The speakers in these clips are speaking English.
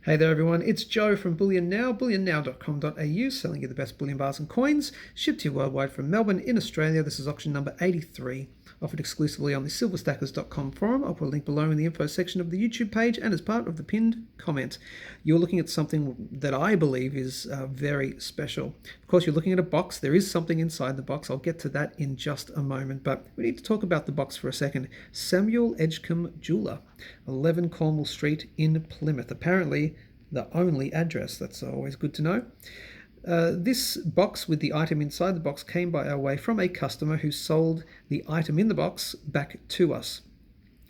Hey there everyone, it's Joe from Bullion Now, bullionnow.com.au, selling you the best bullion bars and coins, shipped to you worldwide from Melbourne in Australia. This is auction number 83, offered exclusively on the silverstackers.com forum. I'll put a link below in the info section of the YouTube page and as part of the pinned comment. You're looking at something that I believe is very special. Of course, you're looking at a box. There is something inside the box. I'll get to that in just a moment, but we need to talk about the box for a second. Samuel Edgecombe Jeweller, 11 Cornwall Street in Plymouth. Apparently the only address. That's always good to know. This box with the item inside the box came by our way from a customer who sold the item in the box back to us.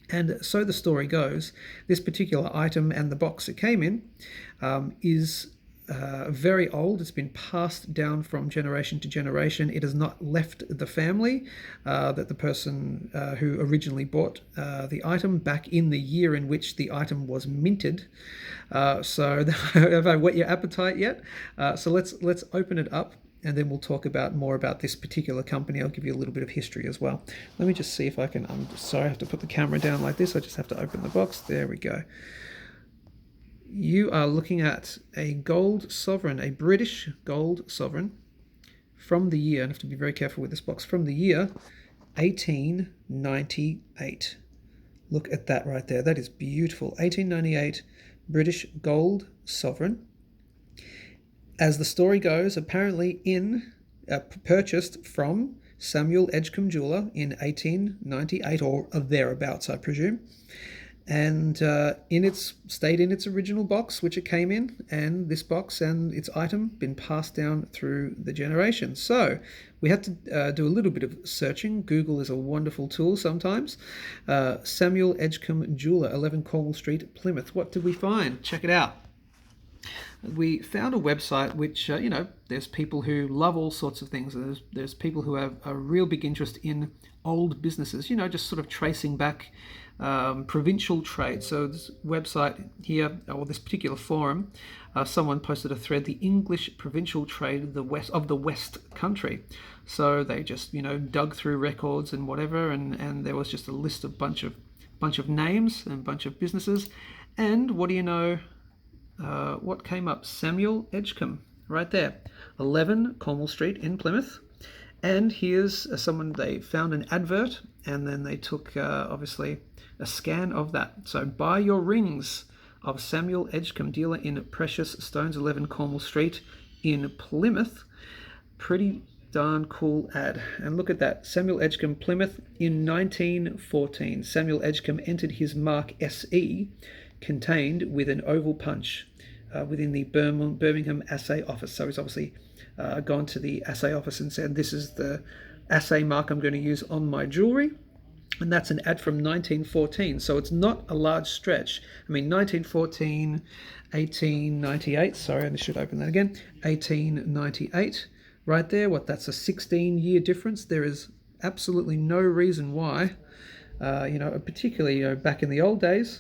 And so the story goes, this particular item and the box it came in is very old. It's been passed down from generation to generation. It has not left the family. That the person who originally bought the item back in the year in which the item was minted. So have I whet your appetite yet? So let's open it up, and then we'll talk more about this particular company. I'll give you a little bit of history as well. Let me just see if I can. I'm sorry, I have to put the camera down like this. I just have to open the box. There we go. You are looking at a gold sovereign, a British gold sovereign from the year, and I have to be very careful with this box, from the year 1898. Look at that right there. That is beautiful. 1898 British gold sovereign. As the story goes, apparently purchased from Samuel Edgecombe Jeweller in 1898 or thereabouts, I presume. And stayed in its original box, which it came in, and this box and its item been passed down through the generations. So we had to do a little bit of searching. Google is a wonderful tool sometimes. Samuel Edgecombe Jeweller, 11 Cornwall Street, Plymouth. What did we find? Check it out. We found a website which, there's people who love all sorts of things. There's people who have a real big interest in old businesses, just sort of tracing back provincial trade. So this website here, or this particular forum, someone posted a thread, the English provincial trade of the West Country. So they just, dug through records and whatever, and there was just a list of bunch of names and bunch of businesses. And what do you know? What came up? Samuel Edgecombe, right there, 11 Cornwall Street in Plymouth. And here's someone, they found an advert, and then they took, obviously, a scan of that. So, buy your rings of Samuel Edgecombe, dealer in precious stones, 11 Cornwall Street in Plymouth. Pretty darn cool ad. And look at that, Samuel Edgecombe, Plymouth in 1914. Samuel Edgecombe entered his mark SE, contained with an oval punch within the Birmingham assay office. So he's obviously gone to the assay office and said, this is the assay mark I'm going to use on my jewelry. And that's an ad from 1914. So it's not a large stretch. I mean, 1914, 1898. Sorry, I should open that again. 1898. Right there. That's a 16-year difference. There is absolutely no reason why, particularly back in the old days,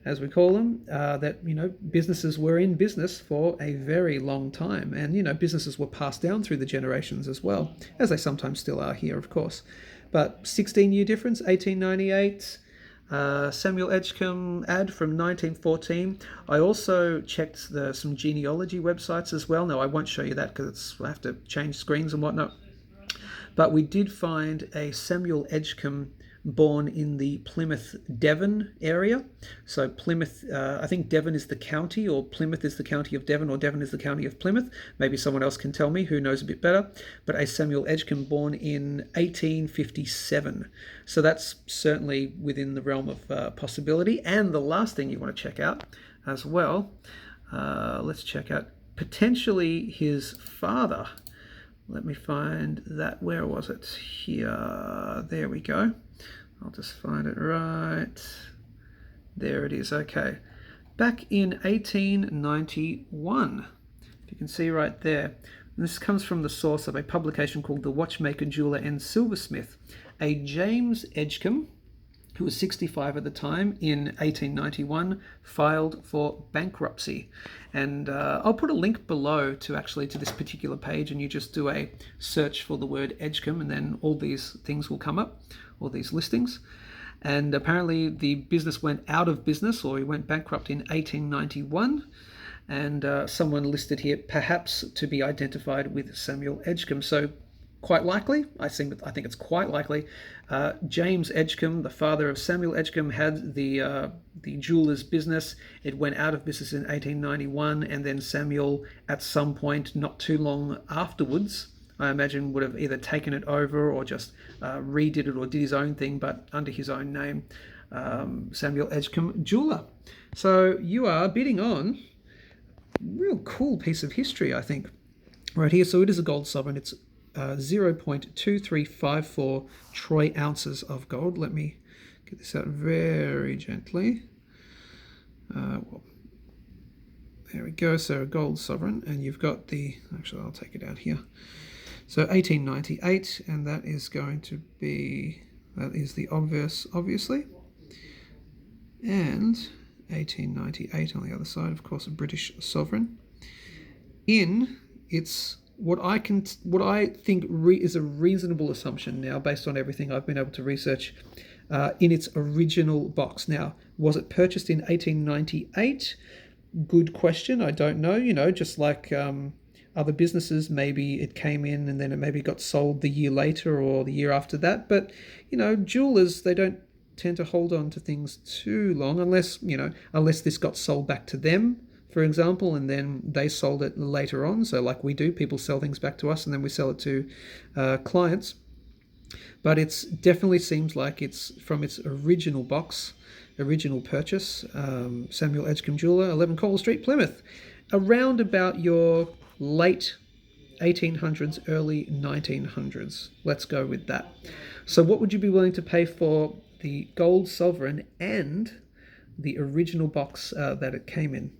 as we call them, that businesses were in business for a very long time, and businesses were passed down through the generations as well, as they sometimes still are here, of course. But 16-year difference, 1898, Samuel Edgecombe ad from 1914. I also checked some genealogy websites as well. No, I won't show you that because I have to change screens and whatnot. But we did find a Samuel Edgecombe born in the Plymouth, Devon area. So Plymouth, I think Devon is the county, or Plymouth is the county of Devon, or Devon is the county of Plymouth. Maybe someone else can tell me who knows a bit better. But a Samuel Edgecombe born in 1857. So that's certainly within the realm of possibility. And the last thing you want to check out as well, let's check out potentially his father. Let me find that. Where was it? Here. There we go. I'll just find it right. There it is. Okay. Back in 1891. If you can see right there. And this comes from the source of a publication called The Watchmaker, Jeweller and Silversmith. A James Edgecombe, who was 65 at the time, in 1891, filed for bankruptcy. And I'll put a link below to this particular page, and you just do a search for the word Edgecombe, and then all these things will come up, all these listings. And apparently the business went out of business, or he went bankrupt in 1891. And someone listed here, perhaps to be identified with Samuel Edgecombe. So quite likely, I think it's quite likely, James Edgecombe, the father of Samuel Edgecombe, had the jeweller's business. It went out of business in 1891, and then Samuel, at some point not too long afterwards, I imagine, would have either taken it over or just redid it or did his own thing, but under his own name, Samuel Edgecombe Jeweller. So you are bidding on real cool piece of history, I think, right here. So it is a gold sovereign. It's 0.2354 troy ounces of gold. Let me get this out very gently. Well, there we go. So a gold sovereign, and you've got the, actually I'll take it out here. So 1898, and that is going to be, that is the obvious, obviously. And 1898 on the other side, of course, a British sovereign. In its what I think is a reasonable assumption now, based on everything I've been able to research, in its original box. Now, was it purchased in 1898? Good question. I don't know. You know, just like other businesses, maybe it came in and then it maybe got sold the year later or the year after that. But you know, jewelers, they don't tend to hold on to things too long, unless this got sold back to them, for example, and then they sold it later on. So like we do, people sell things back to us and then we sell it to clients. But it's definitely seems like it's from its original box, original purchase. Samuel Edgecombe Jeweller, 11 Coral Street, Plymouth, around about your late 1800s, early 1900s. Let's go with that. So what would you be willing to pay for the gold sovereign and the original box that it came in?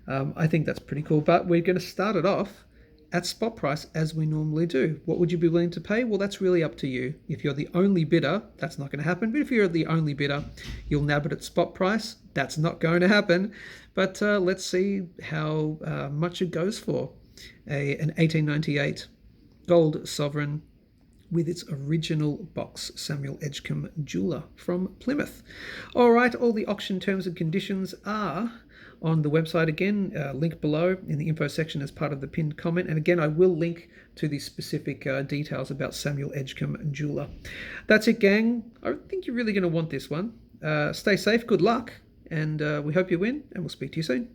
I think that's pretty cool, but we're going to start it off at spot price as we normally do. What would you be willing to pay? Well, that's really up to you. If you're the only bidder, that's not going to happen. But if you're the only bidder, you'll nab it at spot price. That's not going to happen. But let's see how much it goes for. An 1898 gold sovereign with its original box, Samuel Edgecombe Jeweller from Plymouth. All right, all the auction terms and conditions are on the website again, link below in the info section as part of the pinned comment. And again, I will link to the specific details about Samuel Edgecombe Jeweller. That's it, gang. I think you're really going to want this one. Stay safe, good luck, and we hope you win, and we'll speak to you soon.